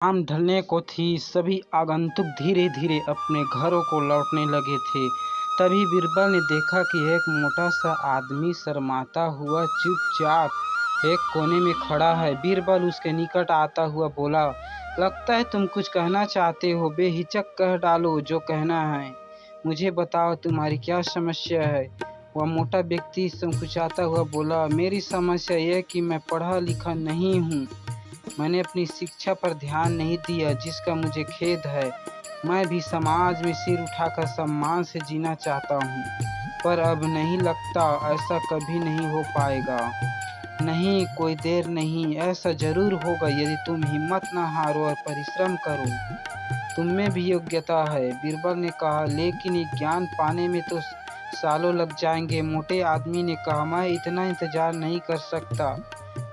शाम ढलने को थी। सभी आगंतुक धीरे धीरे अपने घरों को लौटने लगे थे। तभी बीरबल ने देखा कि एक मोटा सा आदमी शर्माता हुआ चुपचाप एक कोने में खड़ा है। बीरबल उसके निकट आता हुआ बोला, लगता है तुम कुछ कहना चाहते हो। बेहिचक कह डालो जो कहना है। मुझे बताओ तुम्हारी क्या समस्या है। वह मोटा व्यक्ति संकुचाता हुआ बोला, मेरी समस्या यह कि मैं पढ़ा लिखा नहीं हूँ। मैंने अपनी शिक्षा पर ध्यान नहीं दिया, जिसका मुझे खेद है। मैं भी समाज में सिर उठाकर सम्मान से जीना चाहता हूँ, पर अब नहीं लगता ऐसा कभी नहीं हो पाएगा। नहीं, कोई देर नहीं, ऐसा जरूर होगा यदि तुम हिम्मत न हारो और परिश्रम करो। तुम में भी योग्यता है, बीरबल ने कहा, लेकिन ये ज्ञान पाने में तो सालों लग जाएंगे। मोटे आदमी ने कहा, मैं इतना इंतजार नहीं कर सकता।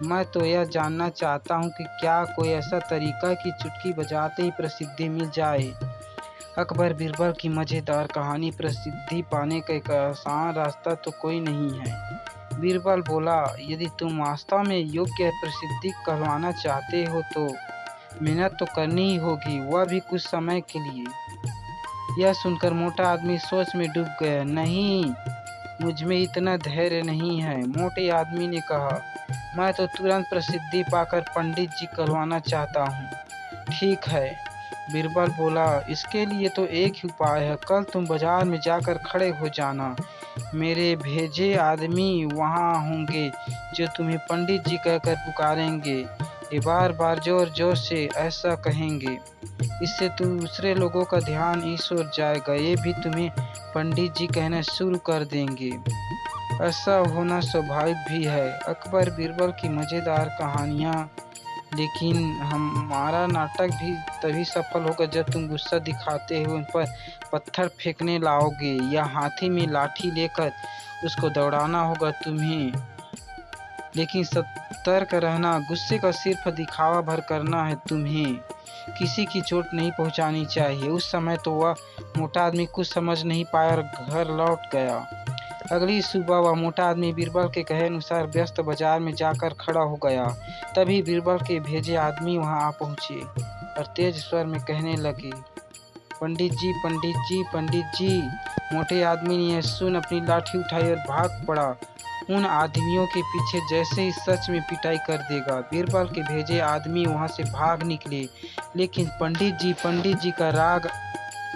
मैं तो यह जानना चाहता हूँ कि क्या कोई ऐसा तरीका कि चुटकी बजाते ही प्रसिद्धि मिल जाए। अकबर बीरबल की मज़ेदार कहानी। प्रसिद्धि पाने का एक आसान रास्ता तो कोई नहीं है। बीरबल बोला, यदि तुम वास्तव में योग्य प्रसिद्धि कहलवाना चाहते हो तो मेहनत तो करनी ही होगी, वह भी कुछ समय के लिए। यह सुनकर मोटा आदमी सोच में डूब गया। नहीं, मुझ में इतना धैर्य नहीं है। मोटे आदमी ने कहा, मैं तो तुरंत प्रसिद्धि पाकर पंडित जी कहलवाना चाहता हूँ। ठीक है, बीरबल बोला, इसके लिए तो एक ही उपाय है। कल तुम बाजार में जाकर खड़े हो जाना। मेरे भेजे आदमी वहाँ होंगे जो तुम्हें पंडित जी कहकर पुकारेंगे। ये बार बार जोर जोर से ऐसा कहेंगे। इससे दूसरे लोगों का ध्यान इस ओर जाएगा, ये भी तुम्हें पंडित जी कहना शुरू कर देंगे। ऐसा होना स्वाभाविक भी है। अकबर बीरबल की मज़ेदार कहानियाँ। लेकिन हमारा नाटक भी तभी सफल होगा जब तुम गुस्सा दिखाते हुए उन पर पत्थर फेंकने लाओगे, या हाथी में लाठी लेकर उसको दौड़ाना होगा तुम्हें। लेकिन सतर्क रहना, गुस्से का सिर्फ दिखावा भर करना है तुम्हें। किसी की चोट नहीं पहुंचानी चाहिए। उस समय तो वह मोटा आदमी कुछ समझ नहीं पाया और घर लौट गया। अगली सुबह वह मोटा आदमी बीरबल के कहे अनुसार व्यस्त बाजार में जाकर खड़ा हो गया। तभी बीरबल के भेजे आदमी वहां आ पहुंचे और तेज स्वर में कहने लगे, पंडित जी, पंडित जी, पंडित जी। मोटे आदमी ने यह सुन अपनी लाठी उठाई और भाग पड़ा उन आदमियों के पीछे जैसे ही सच में पिटाई कर देगा। बीरबल के भेजे आदमी वहां से भाग निकले, लेकिन पंडित जी का राग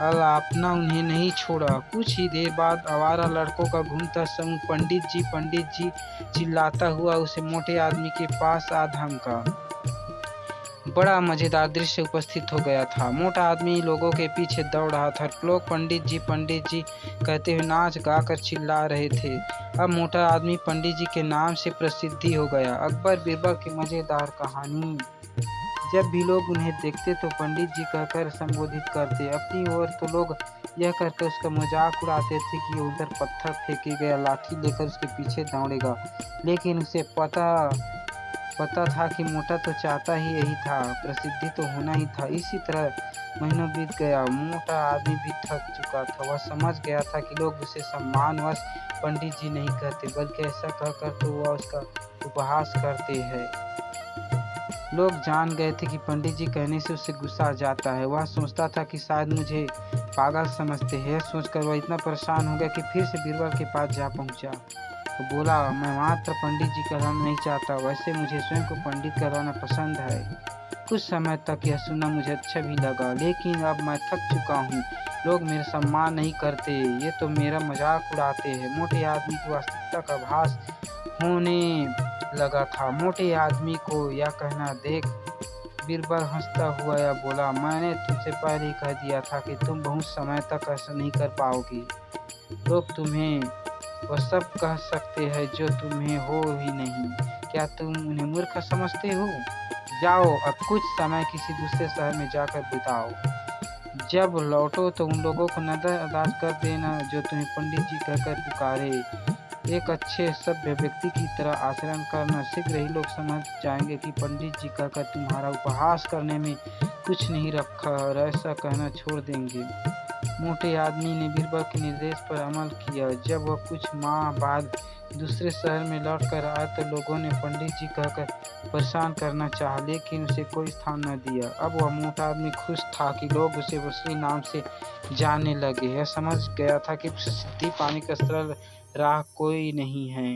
अलापना उन्हें नहीं छोड़ा। कुछ ही देर बाद आवारा लड़कों का घूमता समूह पंडित जी चिल्लाता हुआ उसे मोटे आदमी के पास आ धमका। बड़ा मजेदार दृश्य उपस्थित हो गया था। मोटा आदमी लोगों के पीछे दौड़ रहा था। लोग पंडित जी कहते हुए नाच गाकर चिल्ला रहे थे। अब मोटा आदमी पंडित जी के नाम से प्रसिद्धि हो गया। अकबर बीरबल की मजेदार कहानी। जब भी लोग उन्हें देखते तो पंडित जी कहकर संबोधित करते। अपनी ओर तो लोग यह करके उसका मजाक उड़ाते थे कि उधर पत्थर फेंकेगा, लाठी लेकर उसके पीछे दौड़ेगा। लेकिन उसे पता था कि मोटा तो चाहता ही यही था, प्रसिद्धि तो होना ही था। इसी तरह महीनों बीत गया। मोटा आदमी भी थक चुका था। वह समझ गया था कि लोग उसे सम्मानवश पंडित जी नहीं कहते, बल्कि ऐसा कहकर तो वह उसका उपहास करते हैं। लोग जान गए थे कि पंडित जी कहने से उससे गुस्सा आ जाता है। वह सोचता था कि शायद मुझे पागल समझते हैं। यह सोचकर वह इतना परेशान हो गया कि फिर से बीरबल के पास जा पहुंचा। तो बोला, मैं मात्र पंडित जी कहलाना नहीं चाहता, वैसे मुझे स्वयं को पंडित कहलाना पसंद है। कुछ समय तक यह सुनना मुझे अच्छा भी लगा, लेकिन अब मैं थक चुका हूँ। लोग मेरा सम्मान नहीं करते, ये तो मेरा मजाक उड़ाते हैं। मोटे आदमी की वास्तविकता का आभास होने लगा था। मोटे आदमी को यह कहना देख बीरबल हंसता हुआ या बोला, मैंने तुमसे पहले ही कह दिया था कि तुम बहुत समय तक ऐसा नहीं कर पाओगी। लोग तुम्हें वह सब कह सकते हैं जो तुम्हें हो ही नहीं। क्या तुम उन्हें मूर्ख समझते हो? जाओ, अब कुछ समय किसी दूसरे शहर में जाकर बिताओ। जब लौटो तो उन लोगों को नजरअंदाज कर देना जो तुम्हें पंडित जी कहकर पुकारे। एक अच्छे सभ्य व्यक्ति की तरह आचरण करना। शीघ्र ही लोग समझ जाएंगे कि पंडित जी कहकर तुम्हारा उपहास करने में कुछ नहीं रखा और ऐसा कहना छोड़ देंगे। मोटे आदमी ने बीरबल के निर्देश पर अमल किया। जब वह कुछ माह बाद दूसरे शहर में लौट कर आया तो लोगों ने पंडित जी कहकर परेशान करना चाहा, लेकिन उसे कोई स्थान न दिया। अब वह मोटा आदमी खुश था कि लोग उसे उसी नाम से जानने लगे। यह समझ गया था कि सिद्धि पाने का सरल राह कोई नहीं है।